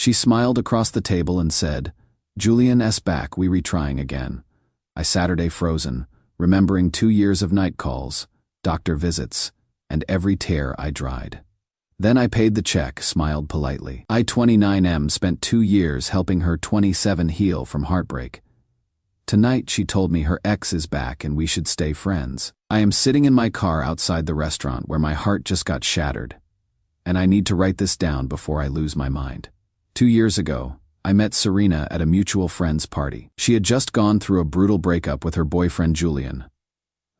She smiled across the table and said, "Julian's back, we retrying again." I Saturday frozen, remembering 2 years of night calls, doctor visits, and every tear I dried. Then I paid the check, smiled politely. I 29M spent 2 years helping her 27 heal from heartbreak. Tonight she told me her ex is back and we should stay friends. I am sitting in my car outside the restaurant where my heart just got shattered. And I need to write this down before I lose my mind. 2 years ago, I met Serena at a mutual friend's party. She had just gone through a brutal breakup with her boyfriend Julian,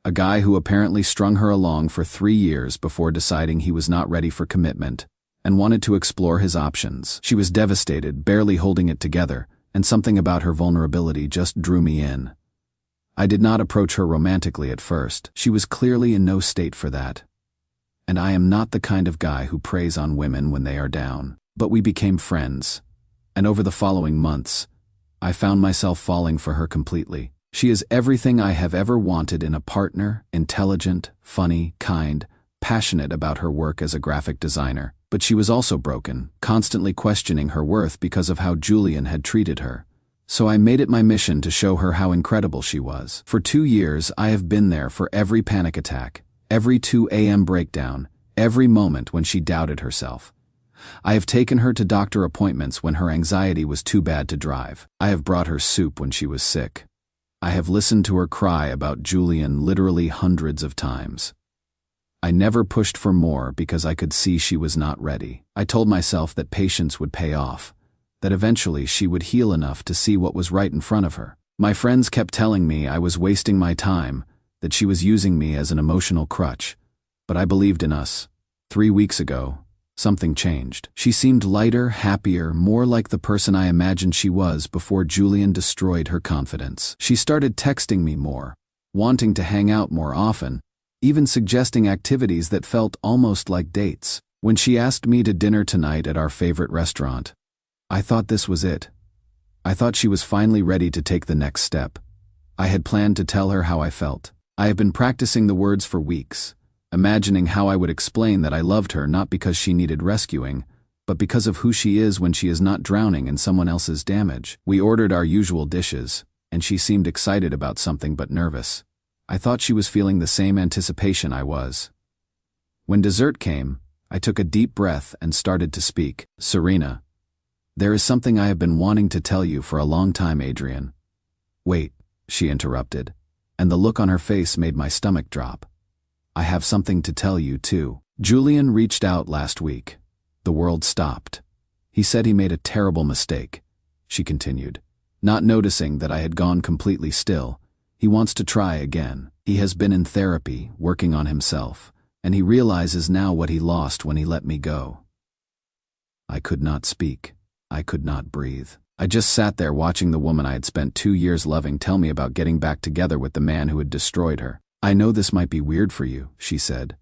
a guy who apparently strung her along for 3 years before deciding he was not ready for commitment and wanted to explore his options. She was devastated, barely holding it together, and something about her vulnerability just drew me in. I did not approach her romantically at first. She was clearly in no state for that. And I am not the kind of guy who preys on women when they are down. But we became friends. And over the following months, I found myself falling for her completely. She is everything I have ever wanted in a partner: intelligent, funny, kind, passionate about her work as a graphic designer. But she was also broken, constantly questioning her worth because of how Julian had treated her. So I made it my mission to show her how incredible she was. For 2 years, I have been there for every panic attack, every 2 a.m. breakdown, every moment when she doubted herself. I have taken her to doctor appointments when her anxiety was too bad to drive. I have brought her soup when she was sick. I have listened to her cry about Julian literally hundreds of times. I never pushed for more because I could see she was not ready. I told myself that patience would pay off, that eventually she would heal enough to see what was right in front of her. My friends kept telling me I was wasting my time, that she was using me as an emotional crutch, but I believed in us. 3 weeks ago, something changed. She seemed lighter, happier, more like the person I imagined she was before Julian destroyed her confidence. She started texting me more, wanting to hang out more often, even suggesting activities that felt almost like dates. When she asked me to dinner tonight at our favorite restaurant, I thought this was it. I thought she was finally ready to take the next step. I had planned to tell her how I felt. I have been practicing the words for weeks, imagining how I would explain that I loved her not because she needed rescuing, but because of who she is when she is not drowning in someone else's damage. We ordered our usual dishes, and she seemed excited about something but nervous. I thought she was feeling the same anticipation I was. When dessert came, I took a deep breath and started to speak. "Serena, there is something I have been wanting to tell you for a long time, Adrian." "Wait," she interrupted, and the look on her face made my stomach drop. "I have something to tell you, too. Julian reached out last week. The world stopped. He said he made a terrible mistake," she continued, not noticing that I had gone completely still. "He wants to try again. He has been in therapy, working on himself, and he realizes now what he lost when he let me go." I could not speak. I could not breathe. I just sat there watching the woman I had spent 2 years loving tell me about getting back together with the man who had destroyed her. "I know this might be weird for you," she said,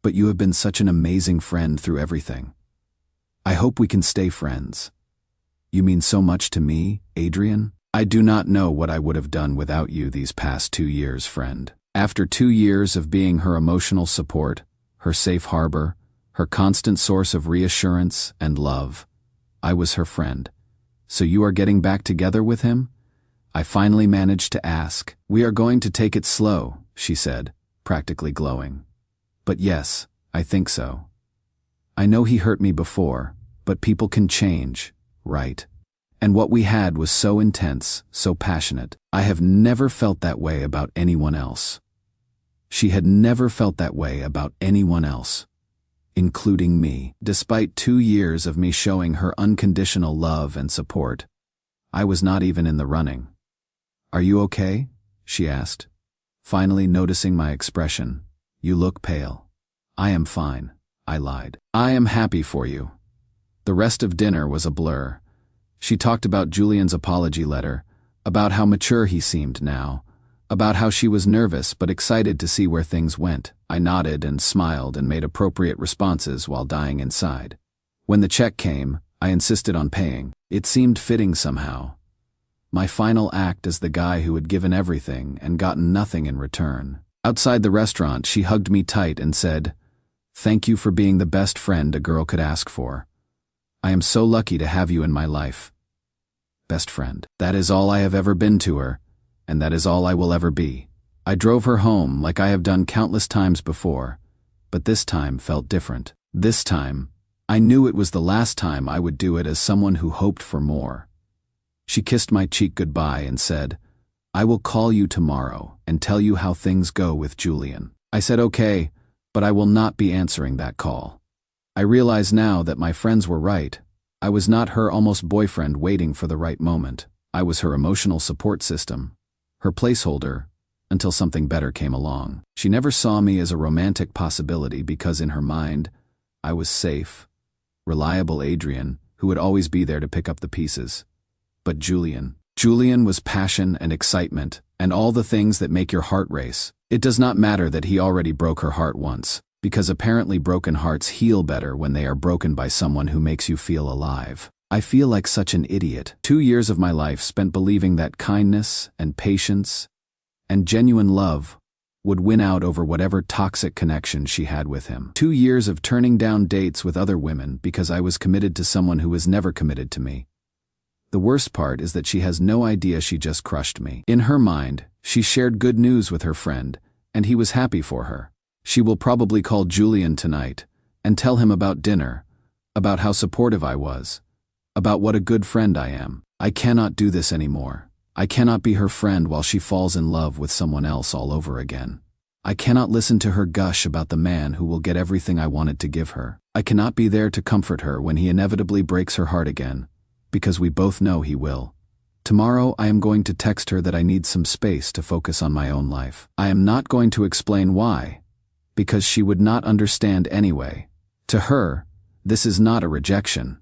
"but you have been such an amazing friend through everything. I hope we can stay friends. You mean so much to me, Adrian. I do not know what I would have done without you these past 2 years, friend." After 2 years of being her emotional support, her safe harbor, her constant source of reassurance and love, I was her friend. "So you are getting back together with him?" I finally managed to ask. "We are going to take it slow," she said, practically glowing. "But yes, I think so. I know he hurt me before, but people can change, right? And what we had was so intense, so passionate. I have never felt that way about anyone else." She had never felt that way about anyone else, including me. Despite 2 years of me showing her unconditional love and support, I was not even in the running. "Are you okay?" she asked, finally noticing my expression. "You look pale." "I am fine," I lied. "I am happy for you." The rest of dinner was a blur. She talked about Julian's apology letter, about how mature he seemed now, about how she was nervous but excited to see where things went. I nodded and smiled and made appropriate responses while dying inside. When the check came, I insisted on paying. It seemed fitting somehow. My final act as the guy who had given everything and gotten nothing in return. Outside the restaurant, she hugged me tight and said, "Thank you for being the best friend a girl could ask for." I am so lucky to have you in my life. Best friend. That is all I have ever been to her, and that is all I will ever be. I drove her home like I have done countless times before, but this time felt different. This time, I knew it was the last time I would do it as someone who hoped for more. She kissed my cheek goodbye and said, "I will call you tomorrow and tell you how things go with Julian." I said okay, but I will not be answering that call. I realize now that my friends were right. I was not her almost boyfriend waiting for the right moment. I was her emotional support system, her placeholder, until something better came along. She never saw me as a romantic possibility because in her mind, I was safe, reliable Adrian, who would always be there to pick up the pieces. But Julian was passion and excitement, and all the things that make your heart race. It does not matter that he already broke her heart once, because apparently broken hearts heal better when they are broken by someone who makes you feel alive. I feel like such an idiot. 2 years of my life spent believing that kindness and patience and genuine love would win out over whatever toxic connection she had with him. 2 years of turning down dates with other women because I was committed to someone who was never committed to me. The worst part is that she has no idea she just crushed me. In her mind, she shared good news with her friend, and he was happy for her. She will probably call Julian tonight and tell him about dinner, about how supportive I was, about what a good friend I am. I cannot do this anymore. I cannot be her friend while she falls in love with someone else all over again. I cannot listen to her gush about the man who will get everything I wanted to give her. I cannot be there to comfort her when he inevitably breaks her heart again, because we both know he will. Tomorrow I am going to text her that I need some space to focus on my own life. I am not going to explain why, because she would not understand anyway. To her, this is not a rejection.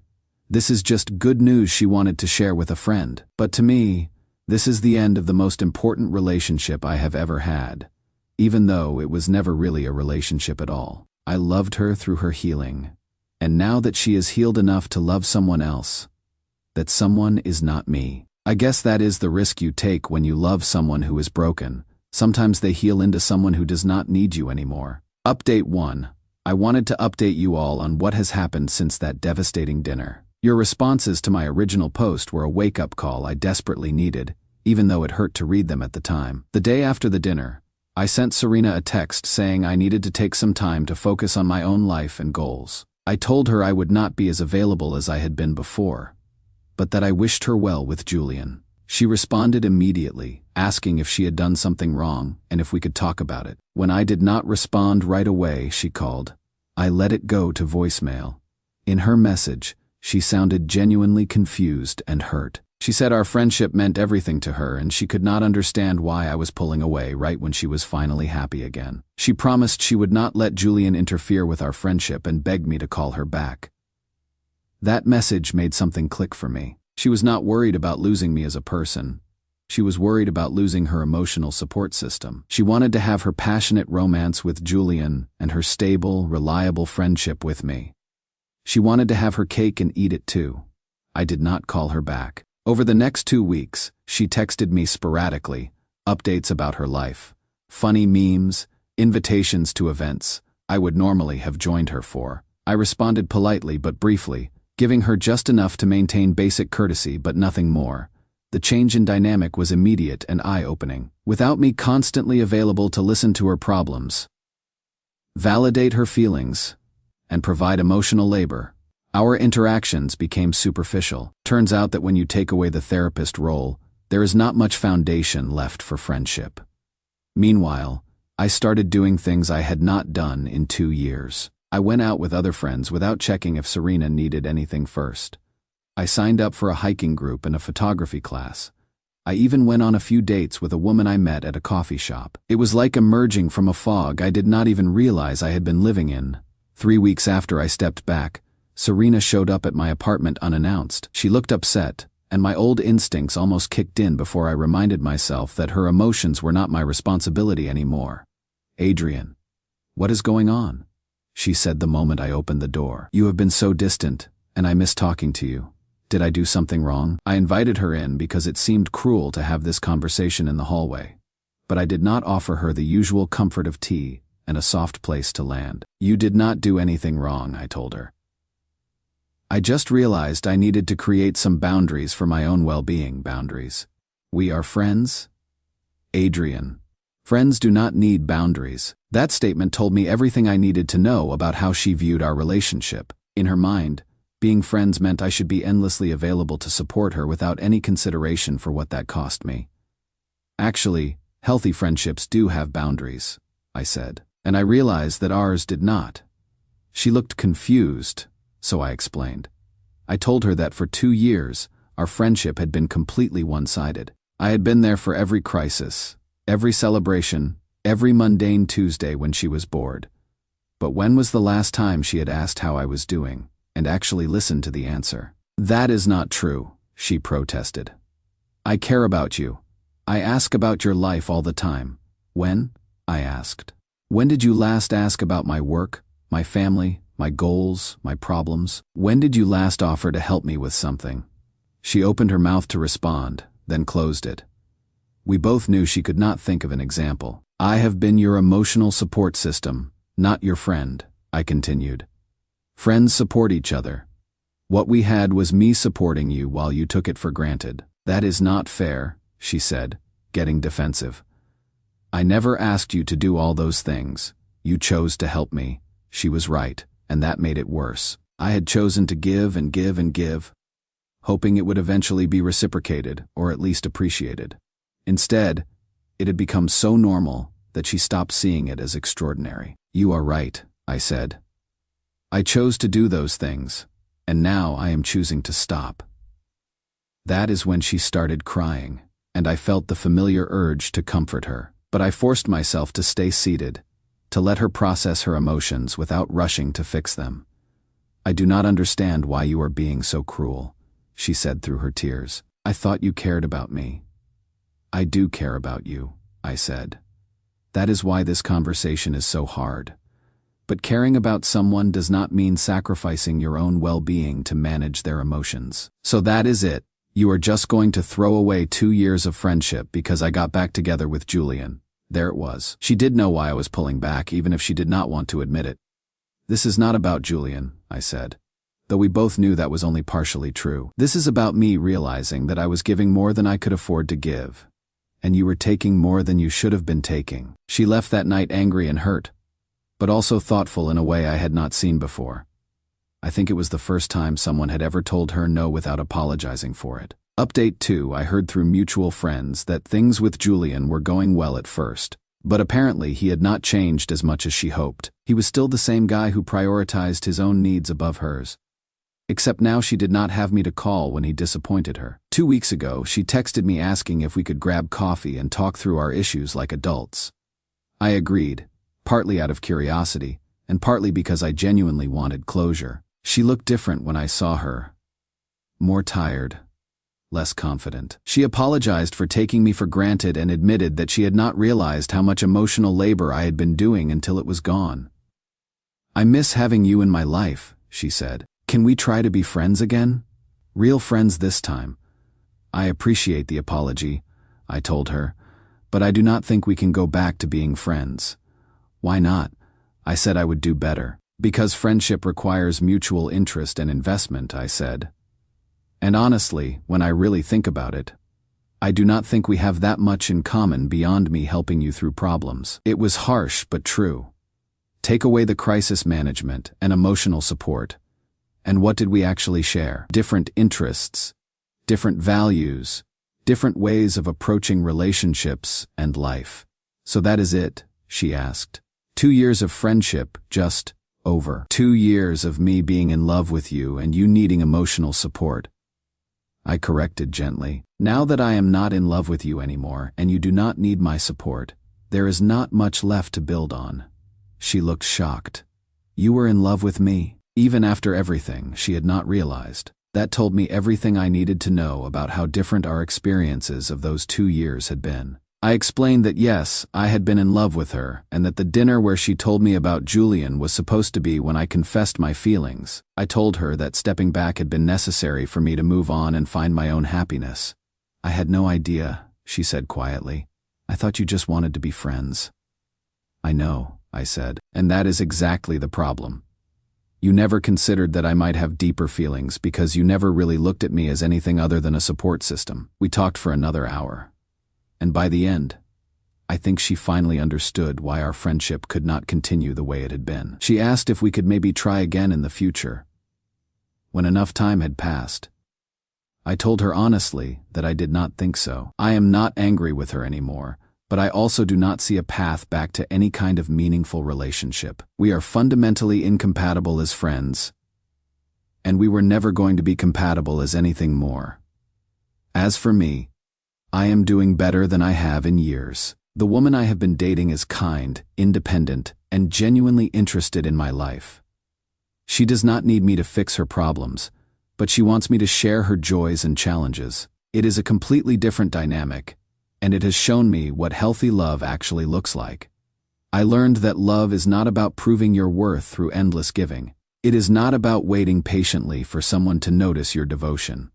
This is just good news she wanted to share with a friend. But to me, this is the end of the most important relationship I have ever had, even though it was never really a relationship at all. I loved her through her healing, and now that she is healed enough to love someone else, that someone is not me. I guess that is the risk you take when you love someone who is broken. Sometimes they heal into someone who does not need you anymore. Update 1. I wanted to update you all on what has happened since that devastating dinner. Your responses to my original post were a wake-up call I desperately needed, even though it hurt to read them at the time. The day after the dinner, I sent Serena a text saying I needed to take some time to focus on my own life and goals. I told her I would not be as available as I had been before, but that I wished her well with Julian. She responded immediately, asking if she had done something wrong and if we could talk about it. When I did not respond right away, she called. I let it go to voicemail. In her message, she sounded genuinely confused and hurt. She said our friendship meant everything to her and she could not understand why I was pulling away right when she was finally happy again. She promised she would not let Julian interfere with our friendship and begged me to call her back. That message made something click for me. She was not worried about losing me as a person. She was worried about losing her emotional support system. She wanted to have her passionate romance with Julian and her stable, reliable friendship with me. She wanted to have her cake and eat it too. I did not call her back. Over the next 2 weeks, she texted me sporadically, updates about her life, funny memes, invitations to events I would normally have joined her for. I responded politely but briefly, giving her just enough to maintain basic courtesy but nothing more. The change in dynamic was immediate and eye-opening. Without me constantly available to listen to her problems, validate her feelings, and provide emotional labor, our interactions became superficial. Turns out that when you take away the therapist role, there is not much foundation left for friendship. Meanwhile, I started doing things I had not done in 2 years. I went out with other friends without checking if Serena needed anything first. I signed up for a hiking group and a photography class. I even went on a few dates with a woman I met at a coffee shop. It was like emerging from a fog I did not even realize I had been living in. 3 weeks after I stepped back, Serena showed up at my apartment unannounced. She looked upset, and my old instincts almost kicked in before I reminded myself that her emotions were not my responsibility anymore. "Adrian, what is going on?" she said the moment I opened the door. "You have been so distant, and I miss talking to you. Did I do something wrong?" I invited her in because it seemed cruel to have this conversation in the hallway, but I did not offer her the usual comfort of tea and a soft place to land. "You did not do anything wrong," I told her. I just realized I needed to create some boundaries for my own well-being. Boundaries. We are friends? Adrian. Friends do not need boundaries. That statement told me everything I needed to know about how she viewed our relationship. In her mind, being friends meant I should be endlessly available to support her without any consideration for what that cost me. Actually, healthy friendships do have boundaries, I said, and I realized that ours did not. She looked confused, so I explained. I told her that for 2 years, our friendship had been completely one-sided. I had been there for every crisis, every celebration, every mundane Tuesday when she was bored. But when was the last time she had asked how I was doing, and actually listened to the answer? That is not true, she protested. I care about you. I ask about your life all the time. When? I asked. When did you last ask about my work, my family, my goals, my problems? When did you last offer to help me with something? She opened her mouth to respond, then closed it. We both knew she could not think of an example. I have been your emotional support system, not your friend, I continued. Friends support each other. What we had was me supporting you while you took it for granted. That is not fair, she said, getting defensive. I never asked you to do all those things. You chose to help me. She was right, and that made it worse. I had chosen to give and give and give, hoping it would eventually be reciprocated, or at least appreciated. Instead, it had become so normal that she stopped seeing it as extraordinary. You are right, I said. I chose to do those things, and now I am choosing to stop. That is when she started crying, and I felt the familiar urge to comfort her. But I forced myself to stay seated, to let her process her emotions without rushing to fix them. I do not understand why you are being so cruel, she said through her tears. I thought you cared about me. I do care about you, I said. That is why this conversation is so hard. But caring about someone does not mean sacrificing your own well-being to manage their emotions. So that is it. You are just going to throw away 2 years of friendship because I got back together with Julian. There it was. She did know why I was pulling back, even if she did not want to admit it. This is not about Julian, I said, though we both knew that was only partially true. This is about me realizing that I was giving more than I could afford to give, and you were taking more than you should have been taking. She left that night angry and hurt, but also thoughtful in a way I had not seen before. I think it was the first time someone had ever told her no without apologizing for it. Update 2, I heard through mutual friends that things with Julian were going well at first, but apparently he had not changed as much as she hoped. He was still the same guy who prioritized his own needs above hers. Except now she did not have me to call when he disappointed her. 2 weeks ago, she texted me asking if we could grab coffee and talk through our issues like adults. I agreed, partly out of curiosity, and partly because I genuinely wanted closure. She looked different when I saw her. More tired, less confident. She apologized for taking me for granted and admitted that she had not realized how much emotional labor I had been doing until it was gone. I miss having you in my life, she said. Can we try to be friends again? Real friends this time. I appreciate the apology, I told her, but I do not think we can go back to being friends. Why not? I said I would do better. Because friendship requires mutual interest and investment, I said. And honestly, when I really think about it, I do not think we have that much in common beyond me helping you through problems. It was harsh but true. Take away the crisis management and emotional support, and what did we actually share? Different interests, different values, different ways of approaching relationships and life. So that is it, she asked. 2 years of friendship, just over. 2 years of me being in love with you and you needing emotional support. I corrected gently. Now that I am not in love with you anymore and you do not need my support, there is not much left to build on. She looked shocked. You were in love with me, even after everything she had not realized. That told me everything I needed to know about how different our experiences of those 2 years had been. I explained that yes, I had been in love with her, and that the dinner where she told me about Julian was supposed to be when I confessed my feelings. I told her that stepping back had been necessary for me to move on and find my own happiness. I had no idea, she said quietly. I thought you just wanted to be friends. I know, I said, and that is exactly the problem. You never considered that I might have deeper feelings because you never really looked at me as anything other than a support system. We talked for another hour. And by the end, I think she finally understood why our friendship could not continue the way it had been. She asked if we could maybe try again in the future, when enough time had passed. I told her honestly that I did not think so. I am not angry with her anymore, but I also do not see a path back to any kind of meaningful relationship. We are fundamentally incompatible as friends, and we were never going to be compatible as anything more. As for me, I am doing better than I have in years. The woman I have been dating is kind, independent, and genuinely interested in my life. She does not need me to fix her problems, but she wants me to share her joys and challenges. It is a completely different dynamic, and it has shown me what healthy love actually looks like. I learned that love is not about proving your worth through endless giving. It is not about waiting patiently for someone to notice your devotion.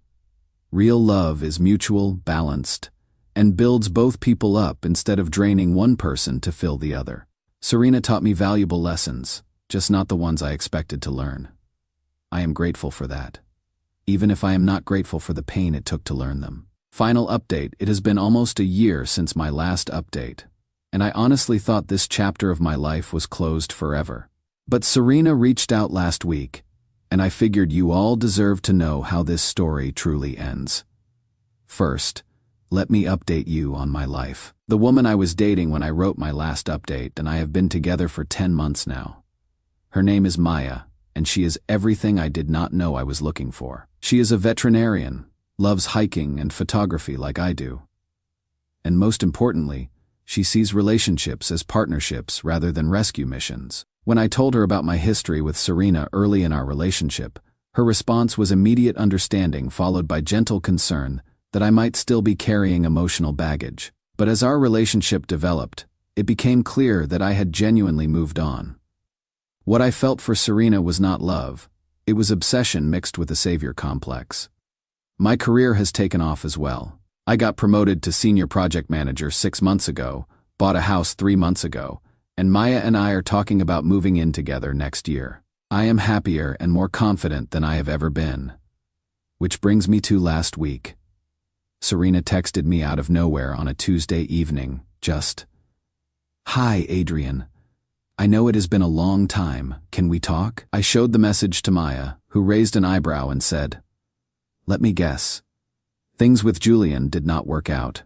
Real love is mutual, balanced, and builds both people up instead of draining one person to fill the other. Serena taught me valuable lessons, just not the ones I expected to learn. I am grateful for that, even if I am not grateful for the pain it took to learn them. Final update: it has been almost a year since my last update, and I honestly thought this chapter of my life was closed forever. But Serena reached out last week, and I figured you all deserve to know how this story truly ends. First, let me update you on my life. The woman I was dating when I wrote my last update, and I have been together for 10 months now. Her name is Maya, and she is everything I did not know I was looking for. She is a veterinarian, loves hiking and photography like I do. And most importantly, she sees relationships as partnerships rather than rescue missions. When I told her about my history with Serena early in our relationship, her response was immediate understanding followed by gentle concern that I might still be carrying emotional baggage. But as our relationship developed, it became clear that I had genuinely moved on. What I felt for Serena was not love, it was obsession mixed with a savior complex. My career has taken off as well. I got promoted to senior project manager 6 months ago, bought a house 3 months ago, and Maya and I are talking about moving in together next year. I am happier and more confident than I have ever been. Which brings me to last week. Serena texted me out of nowhere on a Tuesday evening, just, "Hi, Adrian. I know it has been a long time. Can we talk?" I showed the message to Maya, who raised an eyebrow and said, "Let me guess. Things with Julian did not work out."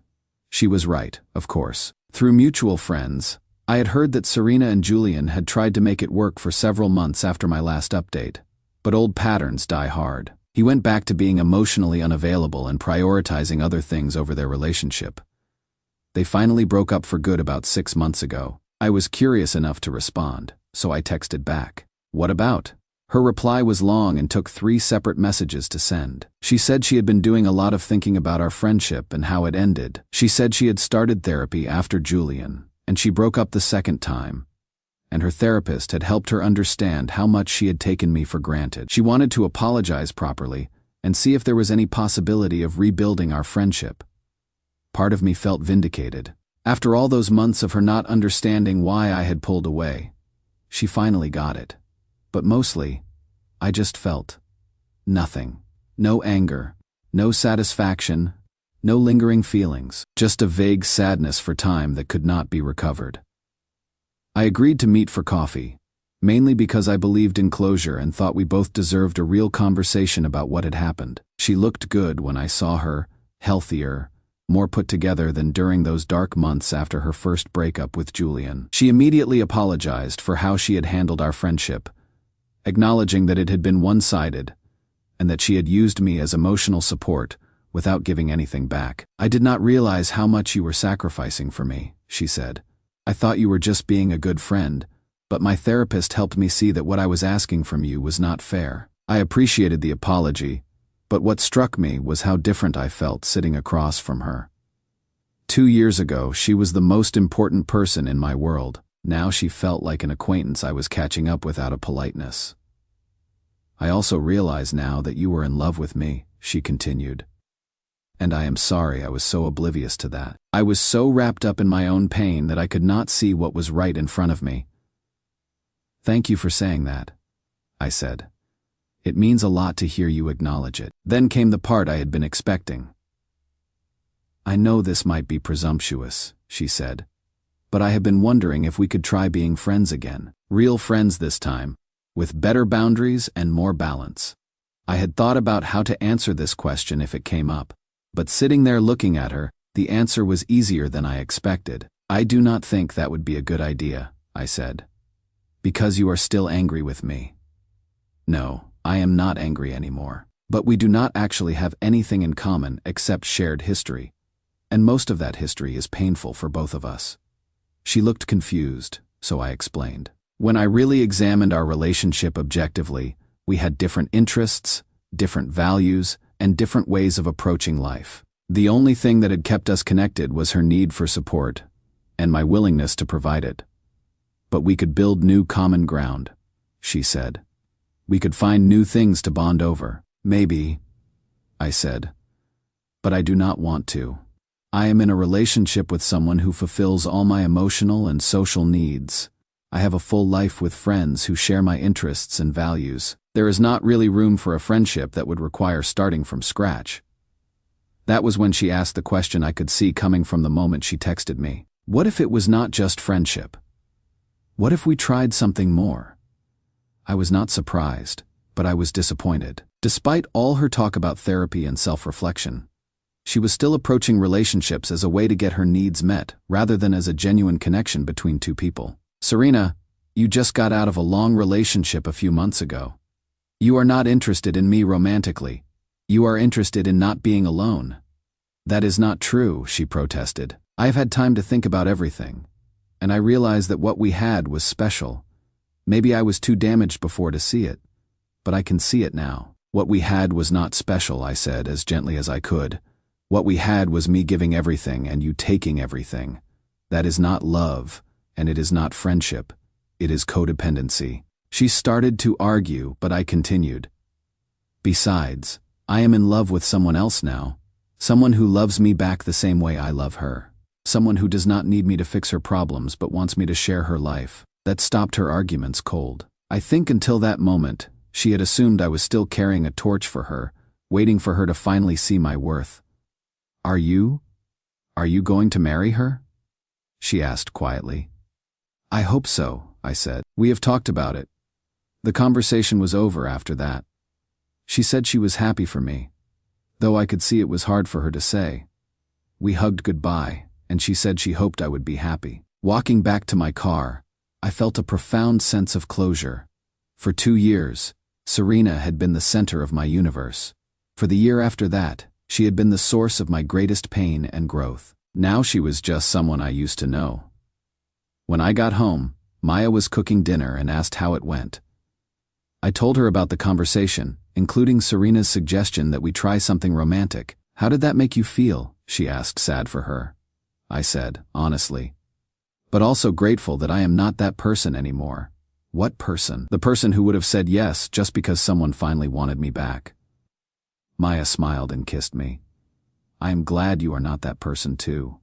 She was right, of course. Through mutual friends, I had heard that Serena and Julian had tried to make it work for several months after my last update, but old patterns die hard. He went back to being emotionally unavailable and prioritizing other things over their relationship. They finally broke up for good about 6 months ago. I was curious enough to respond, so I texted back, "What about?" Her reply was long and took 3 separate messages to send. She said she had been doing a lot of thinking about our friendship and how it ended. She said she had started therapy after Julian, and she broke up the second time, and her therapist had helped her understand how much she had taken me for granted. She wanted to apologize properly and see if there was any possibility of rebuilding our friendship. Part of me felt vindicated. After all those months of her not understanding why I had pulled away, she finally got it. But mostly, I just felt nothing. No anger, no satisfaction, no lingering feelings, just a vague sadness for time that could not be recovered. I agreed to meet for coffee, mainly because I believed in closure and thought we both deserved a real conversation about what had happened. She looked good when I saw her, healthier, more put together than during those dark months after her first breakup with Julian. She immediately apologized for how she had handled our friendship, acknowledging that it had been one-sided, and that she had used me as emotional support without giving anything back. "I did not realize how much you were sacrificing for me," she said. "I thought you were just being a good friend, but my therapist helped me see that what I was asking from you was not fair." I appreciated the apology, but what struck me was how different I felt sitting across from her. 2 years ago, she was the most important person in my world. Now she felt like an acquaintance I was catching up with out of politeness. "I also realize now that you were in love with me," she continued. "And I am sorry I was so oblivious to that. I was so wrapped up in my own pain that I could not see what was right in front of me." "Thank you for saying that. I said. It means a lot to hear you acknowledge it. Then came the part I had been expecting. I know this might be presumptuous, she said, but I have been wondering if we could try being friends again. Real friends this time, with better boundaries and more balance. I had thought about how to answer this question if it came up, but sitting there looking at her, the answer was easier than I expected. I do not think that would be a good idea, I said. Because you are still angry with me. No, I am not angry anymore. But we do not actually have anything in common except shared history. And most of that history is painful for both of us. She looked confused, so I explained. When I really examined our relationship objectively, we had different interests, different values, and different ways of approaching life. The only thing that had kept us connected was her need for support, and my willingness to provide it. But we could build new common ground, she said. We could find new things to bond over. Maybe, I said. But I do not want to. I am in a relationship with someone who fulfills all my emotional and social needs. I have a full life with friends who share my interests and values. There is not really room for a friendship that would require starting from scratch. That was when she asked the question I could see coming from the moment she texted me. What if it was not just friendship? What if we tried something more? I was not surprised, but I was disappointed. Despite all her talk about therapy and self-reflection, she was still approaching relationships as a way to get her needs met, rather than as a genuine connection between two people. Serena, you just got out of a long relationship a few months ago. You are not interested in me romantically. You are interested in not being alone. That is not true, she protested. I have had time to think about everything, and I realized that what we had was special. Maybe I was too damaged before to see it, but I can see it now. What we had was not special, I said as gently as I could. What we had was me giving everything and you taking everything. That is not love, and it is not friendship. It is codependency. She started to argue, but I continued. Besides, I am in love with someone else now. Someone who loves me back the same way I love her. Someone who does not need me to fix her problems but wants me to share her life. That stopped her arguments cold. I think until that moment, she had assumed I was still carrying a torch for her, waiting for her to finally see my worth. Are you going to marry her? She asked quietly. I hope so, I said. We have talked about it. The conversation was over after that. She said she was happy for me, though I could see it was hard for her to say. We hugged goodbye, and she said she hoped I would be happy. Walking back to my car, I felt a profound sense of closure. For 2 years, Serena had been the center of my universe. For the year after that, she had been the source of my greatest pain and growth. Now she was just someone I used to know. When I got home, Maya was cooking dinner and asked how it went. I told her about the conversation, including Serena's suggestion that we try something romantic. How did that make you feel? She asked, sad for her. I said, honestly. But also grateful that I am not that person anymore. What person? The person who would have said yes just because someone finally wanted me back. Maya smiled and kissed me. I am glad you are not that person too.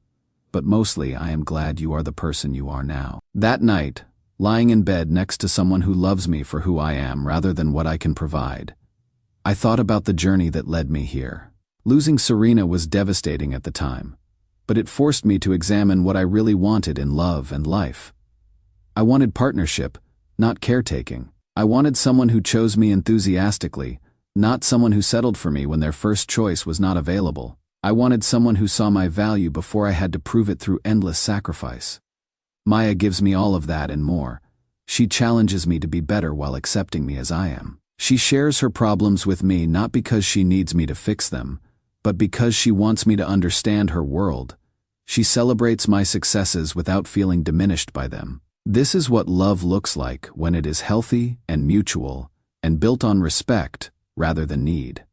But mostly I am glad you are the person you are now. That night, lying in bed next to someone who loves me for who I am rather than what I can provide, I thought about the journey that led me here. Losing Serena was devastating at the time, but it forced me to examine what I really wanted in love and life. I wanted partnership, not caretaking. I wanted someone who chose me enthusiastically, not someone who settled for me when their first choice was not available. I wanted someone who saw my value before I had to prove it through endless sacrifice. Maya gives me all of that and more. She challenges me to be better while accepting me as I am. She shares her problems with me not because she needs me to fix them, but because she wants me to understand her world. She celebrates my successes without feeling diminished by them. This is what love looks like when it is healthy and mutual, and built on respect rather than need.